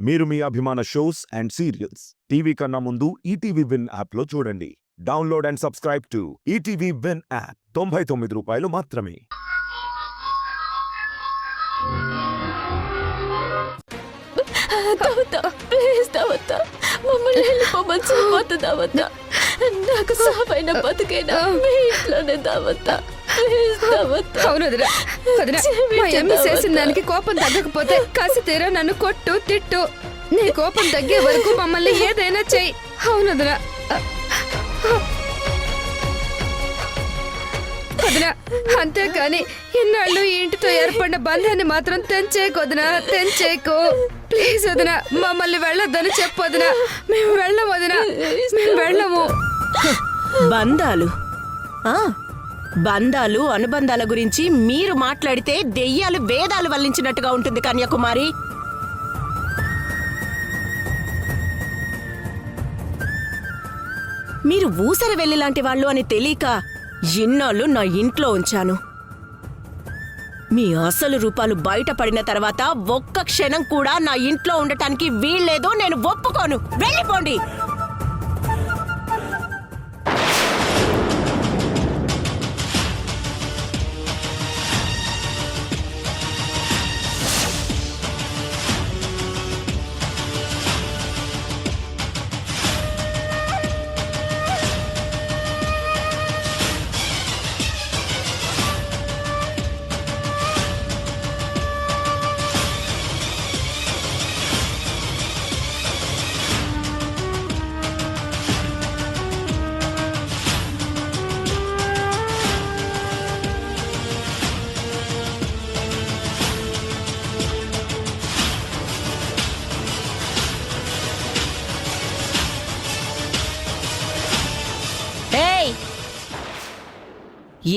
మీరు మీ అభిమాన shows and serials TV కన్నా ముందు ఈటీవీ విన్ యాప్లో చూడండి. Download and subscribe to ETV win app. 99 రూపాయలు మాత్రమే. మమ్మల్ని వెళ్ళిపోమని చెప్పొద్దా? నాకు సాపైన బతుకైనా మీ ఇంట్లోనే దావద్దా? అవును వదినా, మా అమ్మ చేసిన దానికి కోపం తగ్గకపోతే కాసి తీరా నన్ను కొట్టు తిట్టు. నీ కోపం తగ్గే వరకు మమ్మల్ని ఏదైనా చెయ్యి. అవును వదినా. వదినా, అంతేకాని ఇన్నాళ్ళు ఈ ఇంటితో ఏర్పడిన బంధాన్ని మాత్రం తెంచేకు వదినా, తెంచేకు. ప్లీజ్ వదినా, మమ్మల్ని వెళ్ళొద్దని చెప్పు వదినా. మేము వెళ్ళము వదినా, మేము వెళ్ళము. బంధాలు అనుబంధాల గురించి మీరు మాట్లాడితే దెయ్యాలు వేదాలు వల్లించినట్టుగా ఉంటుంది కన్యాకుమారి. మీరు ఊసర వెళ్ళిలాంటి వాళ్ళు అని తెలియక ఇన్నాళ్ళు నా ఇంట్లో ఉంచాను. మీ అసలు రూపాలు బయటపడిన తర్వాత ఒక్క క్షణం కూడా నా ఇంట్లో ఉండటానికి వీల్లేదు. నేను ఒప్పుకోను. వెళ్ళిపోండి.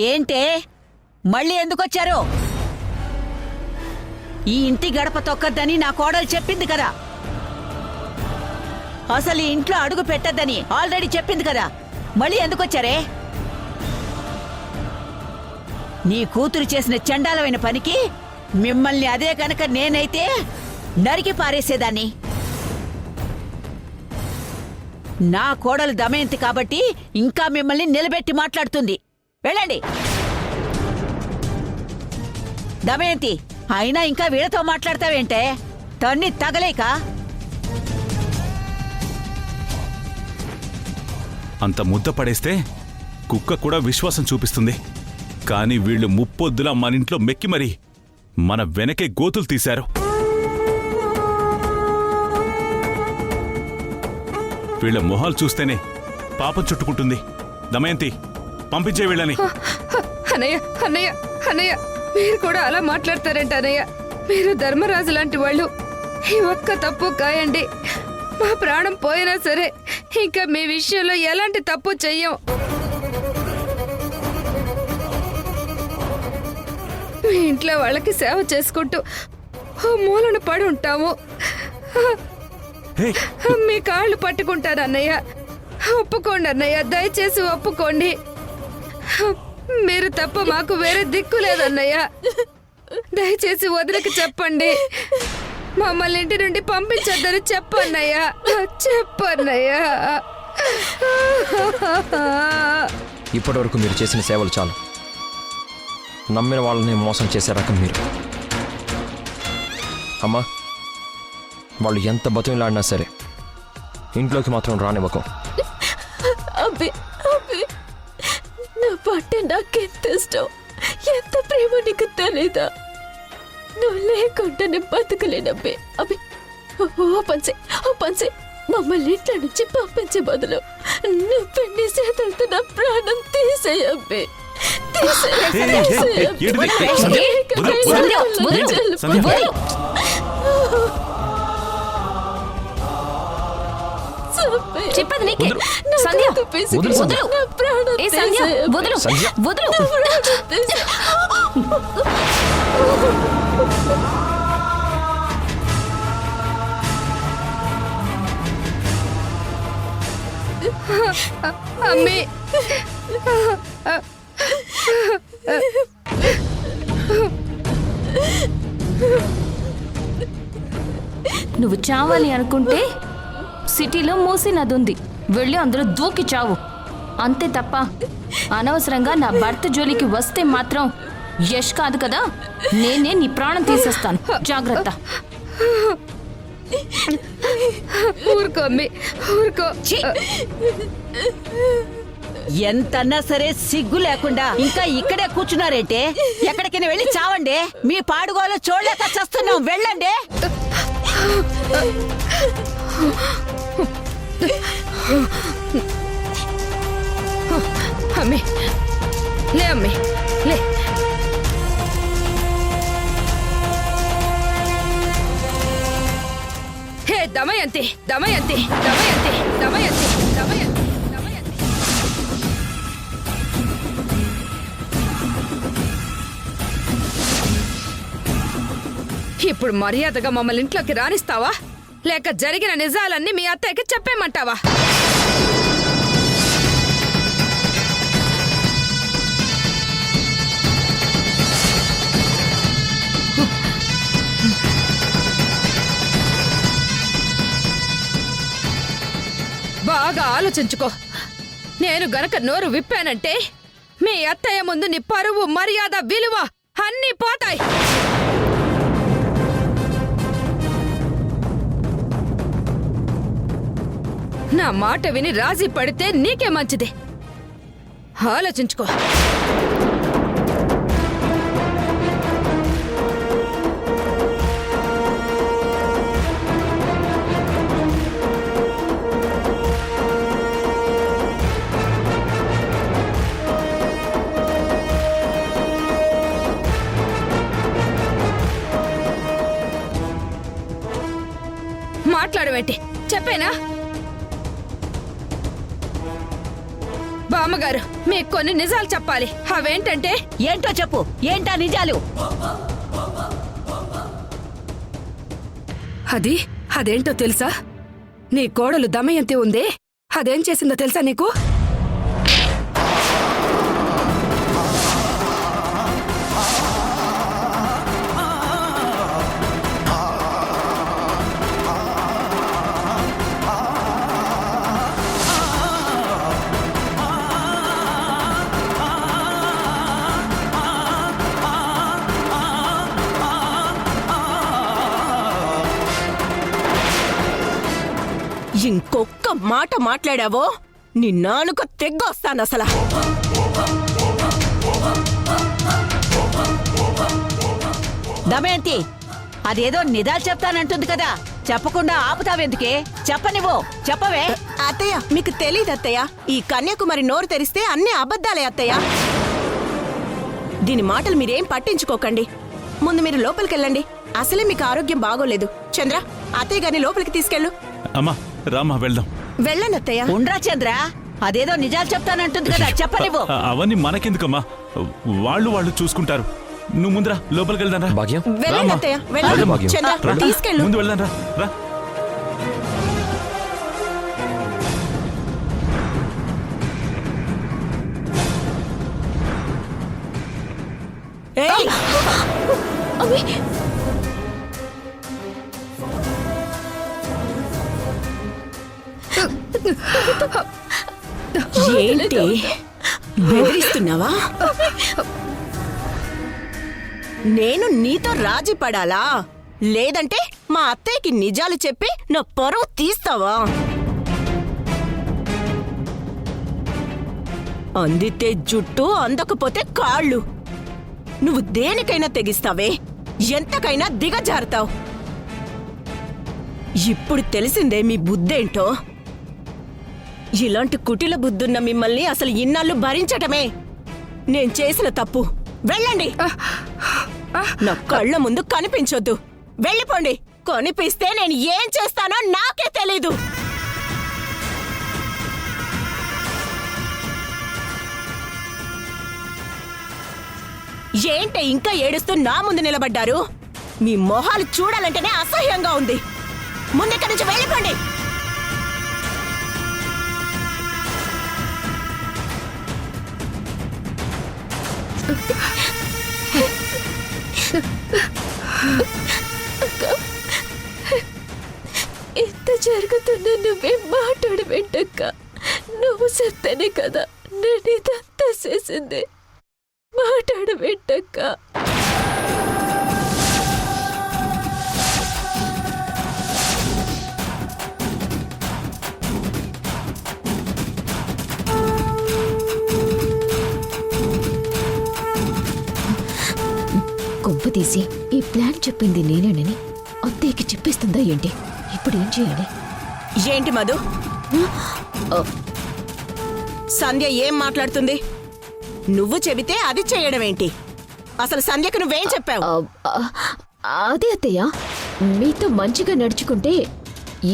ఏంటే మళ్ళీ ఎందుకొచ్చారు? ఈ ఇంటి గడప తొక్కద్దని నా కోడలు చెప్పింది కదా. అసలు ఈ ఇంట్లో అడుగు పెట్టద్దని ఆల్రెడీ చెప్పింది కదా. మళ్ళీ ఎందుకొచ్చారే? నీ కూతురు చేసిన చండాలమైన పనికి మిమ్మల్ని అదే కనుక నేనైతే నరికి పారేసేదాన్ని. నా కోడలు దమయంతి కాబట్టి ఇంకా మిమ్మల్ని నిలబెట్టి మాట్లాడుతుంది. వెళ్ళండి. దమయంతి, అయినా ఇంకా వీళ్ళతో మాట్లాడతావేంటే? తన్ని తగలేక. అంత ముద్ద పడేస్తే కుక్క కూడా విశ్వాసం చూపిస్తుంది. కాని వీళ్ళు ముప్పొద్దులా మన ఇంట్లో మెక్కి మరీ మన వెనకే గోతులు తీశారు. వీళ్ళ మొహాలు చూస్తేనే పాపం చుట్టుకుంటుంది. దమయంతి, పంపించే వీళ్ళని. అన్నయ్య అన్నయ్య అన్నయ్య, మీరు కూడా అలా మాట్లాడతారంట అన్నయ్య. మీరు ధర్మరాజు లాంటి వాళ్ళు. ఈ ఒక్క తప్పు కాయండి, మా ప్రాణం పోయినా సరే ఇంకా మీ విషయంలో ఎలాంటి తప్పు చెయ్యం. మీ ఇంట్లో వాళ్ళకి సేవ చేసుకుంటూ ఓ మూలన పడి ఉంటాము. మీ కాళ్ళు పట్టుకుంటాను అన్నయ్య. ఒప్పుకోండి అన్నయ్య, దయచేసి ఒప్పుకోండి. మీరు తప్ప మాకు వేరే దిక్కు లేదన్నయ్య. దయచేసి వదిలికి చెప్పండి. మమ్మల్ని ఇంటి నుండి పంపించొద్దని చెప్పన్నయ్యా, చెప్పన్నయ్యా. ఇప్పటి వరకు మీరు చేసిన సేవలు చాలు. నమ్మిన వాళ్ళని మోసం చేసే రకం మీరు. అమ్మా, వాళ్ళు ఎంత బతుకులాడినా సరే ఇంట్లోకి మాత్రం రానివ్వకు. అబ్బే అబ్బే, నా పట్టే నాకెంత ఇష్టం, ఎంత ప్రేమ నీకు తెలీదా? నువ్వు లేకుండా నేను బతకలేనబ్బే. అబ్బే, ఓ పంచే మమ్మల్ని ఇంట్లో నుంచి పంపించే బదులు నువ్వు నీ చేతులతో నా ప్రాణం తీసేయబ్బే. చెప్పదు నీకే. సంధ్య, వదులు. ఏ సంధ్య, వదులు, వదులు. అమ్మే, నువ్వు చావాలి అనుకుంటే సిటీలో మూసి నది ఉంది, వెళ్ళి అందులో దూకి చావు. అంతే తప్ప అనవసరంగా నా భర్త జోలికి వస్తే మాత్రం యష్ కాదు కదా, నేనే నీ ప్రాణం తీసేస్తాను. జాగ్రత్త. ఊరుకో అమ్మి, ఊరుకో. ఎంతన్నా సరే సిగ్గు లేకుండా ఇంకా ఇక్కడే కూర్చున్నారేంటే? ఎక్కడికైనా వెళ్ళి చావండి. మీ పాడుగోలు చూడలేక చస్తున్నాం, వెళ్ళండి. అమ్మి లే, అమ్మి లే. హే దమయంతి, దమయంతి, దమయంతి, దమయంతి, దమయంతి, దమయంతి. ఇప్పుడు మర్యాదగా మమ్మల్ని ఇంట్లోకి రానిస్తావా, లేక జరిగిన నిజాలన్నీ మీ అత్తయ్యకి చెప్పేమంటావా? బాగా ఆలోచించుకో. నేను గనక నోరు విప్పానంటే మీ అత్తయ్య ముందు నీ పరువు, మర్యాద, విలువ అన్నీ పోతాయి. నా మాట విని రాజీ పడితే నీకే మంచిది. ఆలోచించుకో. మాట్లాడవేంటి? చెప్పేనా? బామ్మగారు, మీకు కొన్ని నిజాలు చెప్పాలి. అవేంటంటే? ఏంటో చెప్పు. ఏంటా నిజాలు? అదేంటో తెలుసా? నీ కోడలు దమయంతి ఉందే, అదేం చేసిందో తెలుసా నీకు? ఇంకొక్క మాట మాట్లాడావో నీ నాలుక తెగ్గొస్తాను అసలు. దమయంతి, అదేదో నిజాలు చెప్తానంటుంది కదా, చెప్పకుండా ఆపుతావెందుకే? చెప్పనివ్వు, చెప్పవే. అత్తయ్య, మీకు తెలీదు అత్తయ్య, ఈ కన్యాకుమారి నోరు తెరిస్తే అన్ని అబద్ధాలే అత్తయ్య. దీని మాటలు మీరేం పట్టించుకోకండి. ముందు మీరు లోపలికెళ్ళండి. అసలే మీకు ఆరోగ్యం బాగోలేదు. చంద్ర, అత్తయ్య గారిని లోపలికి తీసుకెళ్ళు. అమ్మా రామ్మా వెళ్దాం. వెళ్ళండి అత్తయ్య. ఉండ్రా చంద్ర, అదేదో నిజాలు చెప్తానంటుంది కదా, చెప్పనివ్వు. అవన్నీ మనకెందుకమ్మా, వాళ్ళు చూసుకుంటారు. నువ్వు ముందురా, లోపలికి వెళ్దాం రా. భాగ్యం, వెళ్ళండి అత్తయ్య, వెళ్ళండి. భాగ్యం. చంద్ర, తీసుకెళ్ళు. ముందు వెళ్దాం రా. రా. ఏయ్! అవి ఏంటి బెదిరిస్తున్నావా? నేను నీతో రాజీ పడాలా, లేదంటే మా అత్తయ్యకి నిజాలు చెప్పి నా పరువు తీస్తావా? అందితే జుట్టు, అందకపోతే కాళ్ళు. నువ్వు దేనికైనా తెగిస్తావే, ఎంతకైనా దిగజారుతావు. ఇప్పుడు తెలిసిందే మీ బుద్ధేంటో. ఇలాంటి కుటిల బుద్ధున్న మిమ్మల్ని అసలు ఇన్నాళ్ళు భరించటమే నేను చేసిన తప్పు. వెళ్ళండి. నా కళ్ళ ముందు కనిపించొద్దు. వెళ్ళిపోండి. కనిపిస్తే నేను ఏం చేస్తానో నాకే తెలీదు. ఏంటే ఇంకా ఏడుస్తూ నా ముందు నిలబడ్డారు? మీ మొహాలు చూడాలంటేనే అసహ్యంగా ఉంది. ముందెక్కడి నుంచి వెళ్ళిపోండి. ఇంత జరుగుతున్నా నువ్వేం మాట్లాడు వెంటక్క. నువ్వు చెప్తేనే కదా నేను ఇదంతా చేసింది. మాట్లాడు వెంటక్క. కొంప తీసి ఈ ప్లాన్ చెప్పింది నేనేనని అత్తయ్యకి చెప్పేస్తుందా ఏంటి? ఇప్పుడు ఏం చేయాలి? ఏంటి మధు, సంధ్య ఏం మాట్లాడుతుంది? నువ్వు చెబితే అది చేయడం ఏంటి? అసలు సంధ్యకు నువ్వేం చెప్పావు? అదే అత్తయ్య, మీతో మంచిగా నడుచుకుంటే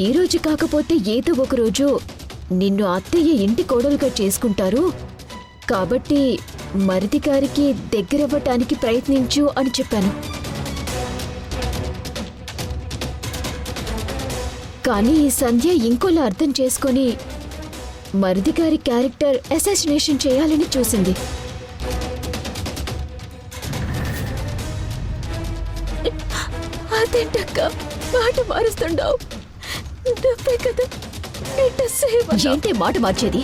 ఏ రోజు కాకపోతే ఏదో ఒక రోజు నిన్ను అత్తయ్య ఇంటి కోడలుగా చేసుకుంటారు కాబట్టి మరిది గారికి దగ్గరవ్వటానికి ప్రయత్నించు అని చెప్పాను. కానీ ఈ సంధ్య ఇంకోలా అర్థం చేసుకొని మరిది గారి క్యారెక్టర్ అసాసినేషన్ చేయాలని చూసింది. అదేంటక్క మాట మారుస్తుండవు? నువ్వే కదా ఏంటి మాట మార్చేది?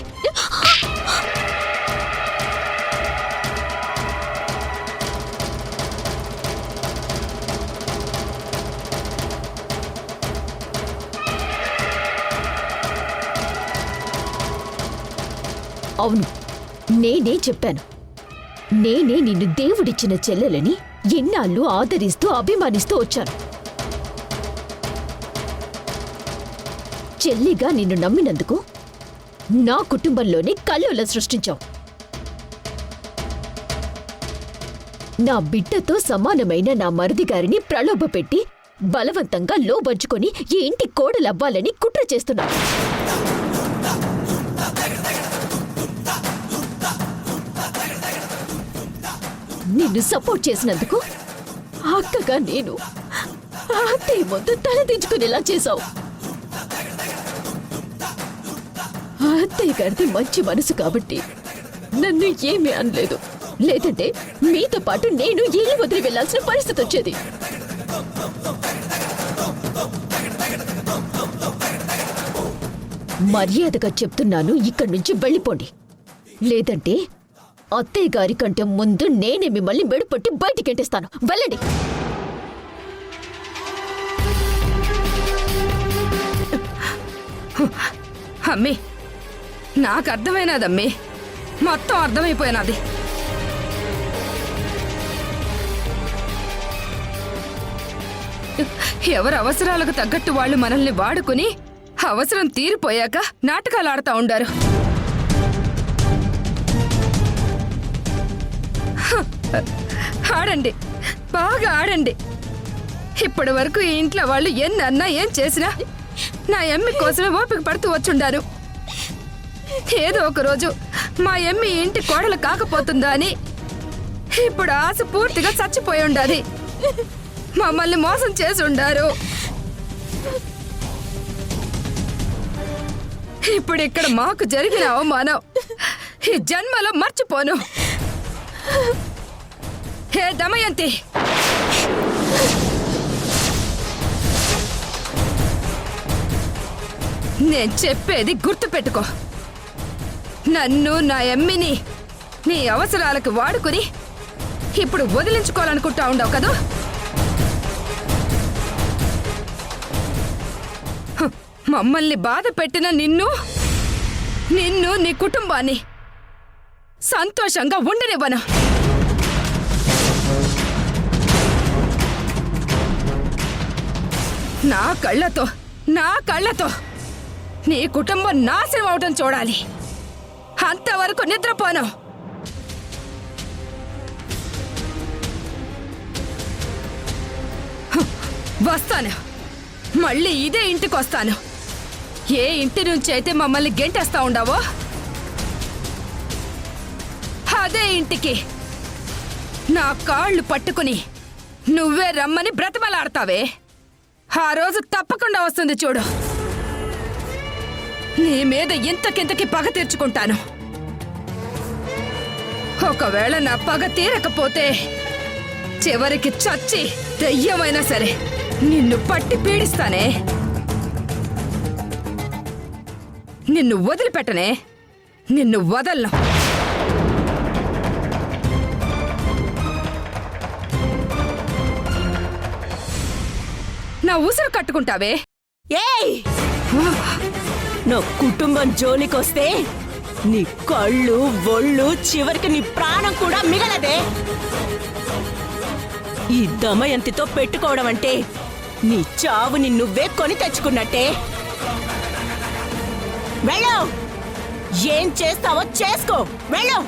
అవును, నేనే చెప్పాను. నేనే నిన్ను దేవుడిచ్చిన చెల్లెలని ఎన్నాళ్ళు ఆదరిస్తూ అభిమానిస్తూ వచ్చాను. చెల్లిగా నిన్ను నమ్మినందుకు నా కుటుంబంలోనే కల్లోలం సృష్టించావు. నా బిడ్డతో సమానమైన నా మరిది గారిని ప్రలోభపెట్టి బలవంతంగా లోబర్చుకొని ఈ ఇంటి కోడలవ్వాలని కుట్ర చేస్తున్నావు. నిన్ను సపోర్ట్ చేసినందుకు అక్కగా నేను అత్తయ్య ముందు తలదించుకునేలా చేశావు. అత్తయ్య గారిది మంచి మనసు కాబట్టి నన్ను ఏమీ అనలేదు. లేదంటే మీతో పాటు నేను ఇల్లు వదిలి వెళ్లాల్సిన పరిస్థితి వచ్చేది. మర్యాదగా చెప్తున్నాను, ఇక్కడి నుంచి వెళ్ళిపోండి. లేదంటే అత్తయ్య గారి కంటే ముందు నేనే మిమ్మల్ని మెడుపట్టి బయటికెంటేస్తాను. వెళ్ళండి. అమ్మి, నాకు అర్థమైనదమ్మి, మొత్తం అర్థమైపోయినది. ఎవరి అవసరాలకు తగ్గట్టు వాళ్ళు మనల్ని వాడుకుని అవసరం తీరిపోయాక నాటకాలు ఆడుతూ ఉండారు. ఆడండి, బాగా ఆడండి. ఇప్పటి వరకు ఈ ఇంట్లో వాళ్ళు ఎన్నన్నా ఏం చేసినా నా ఎమ్మి కోసమే ఓపిక పడుతూ వచ్చుండారు. ఏదో ఒక రోజు మా ఎమ్మి ఇంటి కోడలు కాకపోతుందా అని ఇప్పుడు ఆశ పూర్తిగా చచ్చిపోయి ఉండాలి. మమ్మల్ని మోసం చేసి ఉండారు. ఇప్పుడు ఇక్కడ మాకు జరిగిన అవమానం ఈ జన్మలో మర్చిపోను. హే దమయంతి, నేను చెప్పేది గుర్తుపెట్టుకో. నన్ను నా ఎమ్మిని నీ అవసరాలకు వాడుకుని ఇప్పుడు వదిలించుకోవాలనుకుంటా ఉండవు కదా? మమ్మల్ని బాధ పెట్టిన నిన్ను నీ కుటుంబాన్ని సంతోషంగా ఉండనివ్వను. నా కళ్ళతో నీ కుటుంబం నాశనం అవటం చూడాలి. అంతవరకు నిద్రపోను. వస్తాను, మళ్ళీ ఇదే ఇంటికి వస్తాను. ఏ ఇంటి నుంచి అయితే మమ్మల్ని గెంటేస్తా ఉండవో అదే ఇంటికి నా కాళ్ళు పట్టుకుని నువ్వే రమ్మని బ్రతిమలాడతావే, ఆ రోజు తప్పకుండా వస్తుంది చూడు. నీ మీద ఇంతకింతకి పగ తీర్చుకుంటాను. ఒకవేళ నా పగ తీరకపోతే చివరికి చచ్చి దెయ్యమైనా సరే నిన్ను పట్టి పీడిస్తానే. నిన్ను వదిలిపెట్టనే. నిన్ను వదలను. నా ఉసురు కట్టుకుంటావే. ఏయ్ నా కుటుంబం జోలికొస్తే నీ కళ్ళు ఒళ్ళు చివరికి నీ ప్రాణం కూడా మిగలదే. ఈ దమయంతితో పెట్టుకోవడం అంటే నీ చావుని నువ్వే కొని తెచ్చుకున్నట్టే. వెళ్ళు, ఏం చేస్తావో చేసుకో, వెళ్ళు.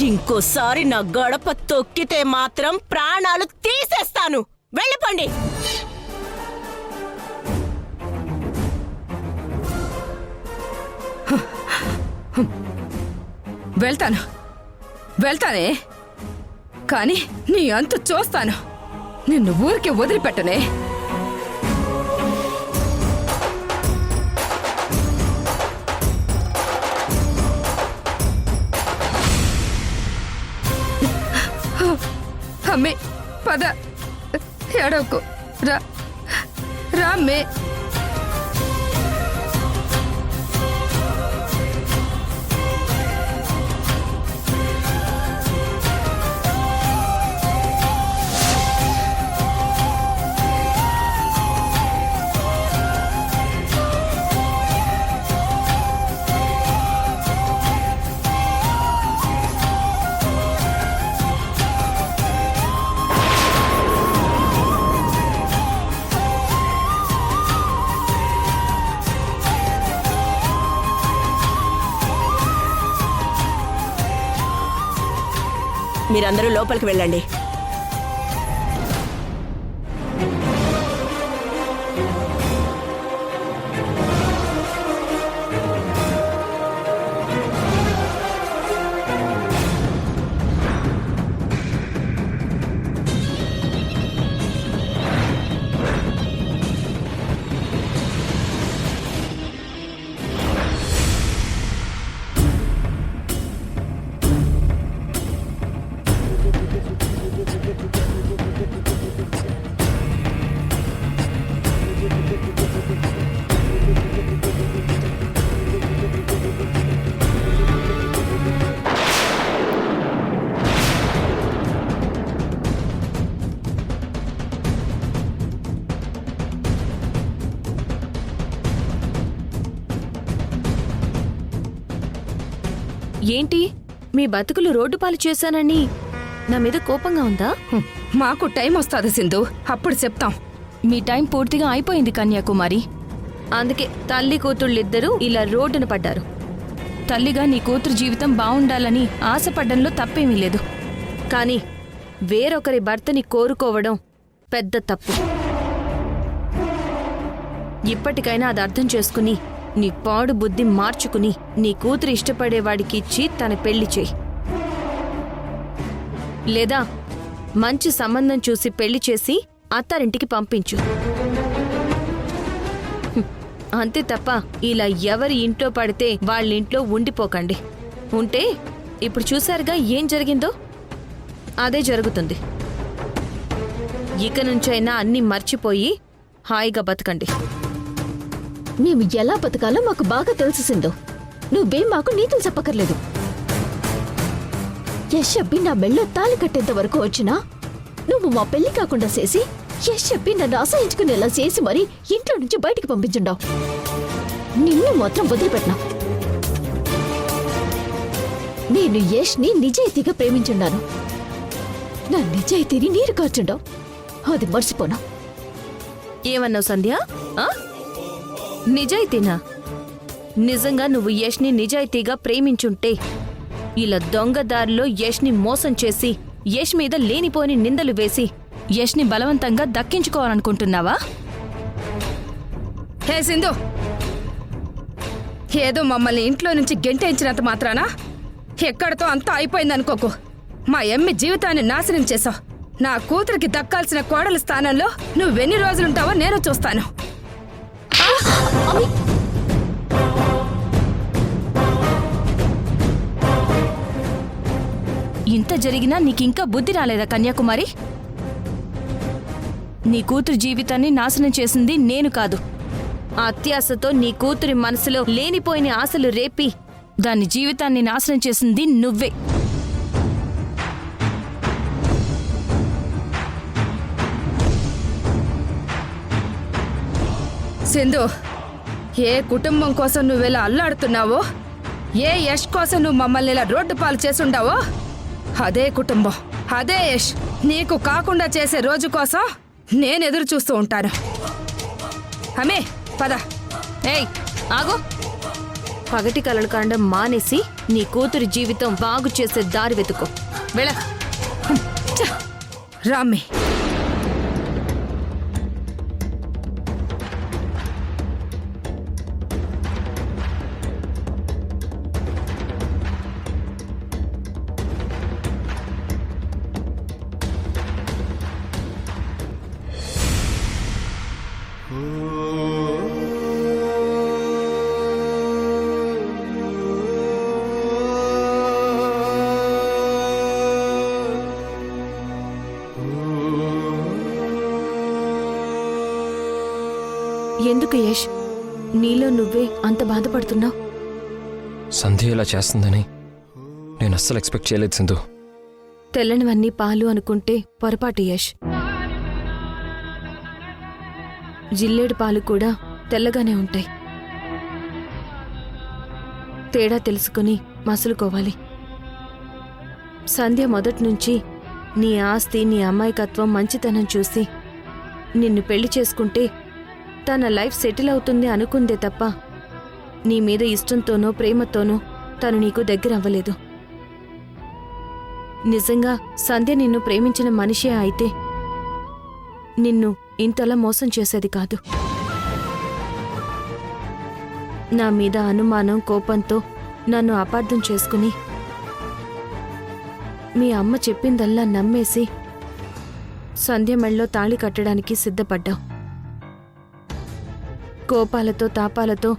ఇంకోసారి నా గడప తొక్కితే మాత్రం ప్రాణాలు తీసేస్తాను. వెళ్ళిపోండి. వెళ్తానే, కానీ నీ అంతు చూస్తాను. నిన్ను ఊరికే వదిలిపెట్టనే. అమ్మే పద, ఏడవకు. రా అమ్మే. మీరందరూ లోపలికి వెళ్ళండి. ఏంటి మీ బతుకులు రోడ్డు పాలు చేశానని నా మీద కోపంగా ఉందా? మాకు టైం వస్తుంది సింధు, అప్పుడు చెప్తాం. మీ టైం పూర్తిగా అయిపోయింది కన్యాకుమారి. అందుకే తల్లి కూతుళ్ళిద్దరూ ఇలా రోడ్డున పడ్డారు. తల్లిగా నీ కూతురు జీవితం బావుండాలని ఆశపడ్డంలో తప్పేమీ లేదు. కానీ వేరొకరి భర్తని కోరుకోవడం పెద్ద తప్పు. ఇప్పటికైనా అది అర్థం చేసుకుని నీ పాడు బుద్ధి మార్చుకుని నీ కూతురు ఇష్టపడేవాడికి ఇచ్చి తన పెళ్లి చేయి. లేదా మంచి సంబంధం చూసి పెళ్లి చేసి అత్తారింటికి పంపించు. అంతే తప్ప ఇలా ఎవరి ఇంట్లో పడితే వాళ్ళింట్లో ఉండిపోకండి. ఉంటే ఇప్పుడు చూశారుగా ఏం జరిగిందో అదే జరుగుతుంది. ఇక నుంచైనా అన్నీ మర్చిపోయి హాయిగా బతకండి. మేము ఎలా బతకాలో మాకు బాగా తెలిసిందో. నువ్వేం మాకు నీతులు చెప్పక్కర్లేదు. యశ్ అబ్బి నా మెళ్ళో తాళి కట్టేంత వరకు వచ్చినా నువ్వు మా పెళ్లి కాకుండా చేసి యశ్ అబ్బి నన్ను అసహించుకునేలా చేసి మరీ ఇంట్లో నుంచి బయటికి పంపించుండావు. నిన్ను మాత్రం వదిలిపెట్టినా. నేను యష్ని నిజాయితీగా ప్రేమించున్నాను. నా నిజాయితీని నీరు కార్చుండావు. అది మర్చిపోనా? ఏమన్నావు సంధ్య? నిజాయితీనా? నిజంగా నువ్వు యష్ని నిజాయితీగా ప్రేమించుంటే ఇలా దొంగదారిలో యష్ని మోసం చేసి యష్ మీద లేనిపోని నిందలు వేసి యష్ని బలవంతంగా దక్కించుకోవాలనుకుంటున్నావా? హే సింధు, ఏదో మమ్మల్ని ఇంట్లో నుంచి గెంటేయించినంత మాత్రానా ఎక్కడితో అంతా అయిపోయిందనుకోకు. మా ఎమ్మి జీవితాన్ని నాశనం చేశావు. నా కూతురికి దక్కాల్సిన కోడల స్థానంలో నువ్వెన్ని రోజులుంటావో నేను చూస్తాను. ఇంత జరిగినా నీకింకా బుద్ధి రాలేదా కన్యాకుమారి? నీ కూతురు జీవితాన్ని నాశనం చేసింది నేను కాదు. ఆ అత్యాశతో నీ కూతురి మనసులో లేనిపోయిన ఆశలు రేపి దాని జీవితాన్ని నాశనం చేసింది నువ్వే. సింధు, ఏ కుటుంబం కోసం నువ్వెలా అల్లాడుతున్నావో, ఏ యష్ కోసం నువ్వు మమ్మల్ని ఇలా రోడ్డు పాలు చేసుండావో, అదే కుటుంబం, అదే యష్ నీకు కాకుండా చేసే రోజు కోసం నేను ఎదురు చూస్తూ ఉంటాను. అమ్మే పద. ఏయ్ ఆగు. పగటి కలలు కాండం మానేసి నీ కూతురి జీవితం బాగు చేసే దారి వెతుకో. వెళ్ళ. రామ్మి. ఎందుకు యష్ నీలో నువ్వే అంత బాధపడుతున్నావు? సంధ్య ఇలా చేస్తుందని నేను అస్సలు ఎక్స్పెక్ట్ చేయలేదు సింధు. తెల్లనివన్నీ పాలు అనుకుంటే పొరపాటు యష్. జిల్లేడు పాలు కూడా తెల్లగానే ఉంటాయి. తేడా తెలుసుకుని మసులుకోవాలి. సంధ్య మొదట్నుంచి నీ ఆస్తి, నీ అమాయకత్వం, మంచితనం చూసి నిన్ను పెళ్లి చేసుకుంటే తన లైఫ్ సెటిల్ అవుతుంది అనుకుందే తప్ప నీ మీద ఇష్టంతోనో ప్రేమతోనో తను నీకు దగ్గర అవ్వలేదు. నిజంగా సంధ్య నిన్ను ప్రేమించిన మనిషే అయితే నిన్ను ఇంతలా మోసం చేసేది కాదు. నా మీద అనుమానం, కోపంతో నన్ను అపార్థం చేసుకుని మీ అమ్మ చెప్పిందల్లా నమ్మేసి సంధ్య మెళ్ళలో తాళి కట్టడానికి సిద్ధపడ్డావు. కోపాలతో, తాపాలతో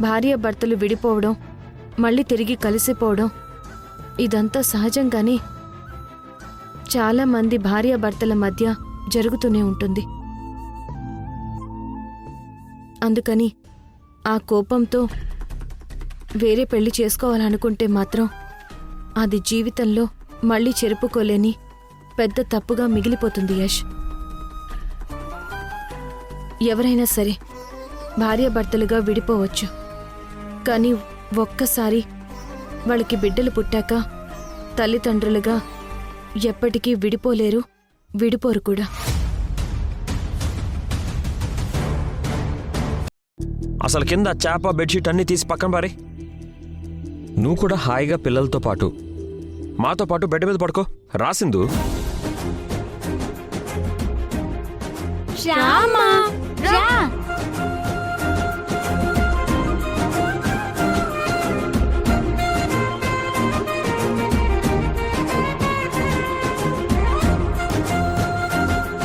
భార్యాభర్తలు విడిపోవడం, మళ్ళీ తిరిగి కలిసిపోవడం ఇదంతా సహజంగానే చాలామంది భార్యాభర్తల మధ్య జరుగుతూనే ఉంటుంది. అందుకని ఆ కోపంతో వేరే పెళ్లి చేసుకోవాలనుకుంటే మాత్రం అది జీవితంలో మళ్ళీ చెరుపుకోలేని పెద్ద తప్పుగా మిగిలిపోతుంది యష్. ఎవరైనా సరే భార్యాభర్తలుగా విడిపోవచ్చు, కానీ ఒక్కసారి వాళ్ళకి బిడ్డలు పుట్టాక తల్లిదండ్రులుగా ఎప్పటికీ విడిపోలేరు, విడిపోరు కూడా. అసలు కింద చేప, బెడ్షీట్ అన్నీ తీసి పక్కన పారే. నువ్వు కూడా హాయిగా పిల్లలతో పాటు మాతో పాటు బెడ్ మీద పడుకో. రాసిందు రామా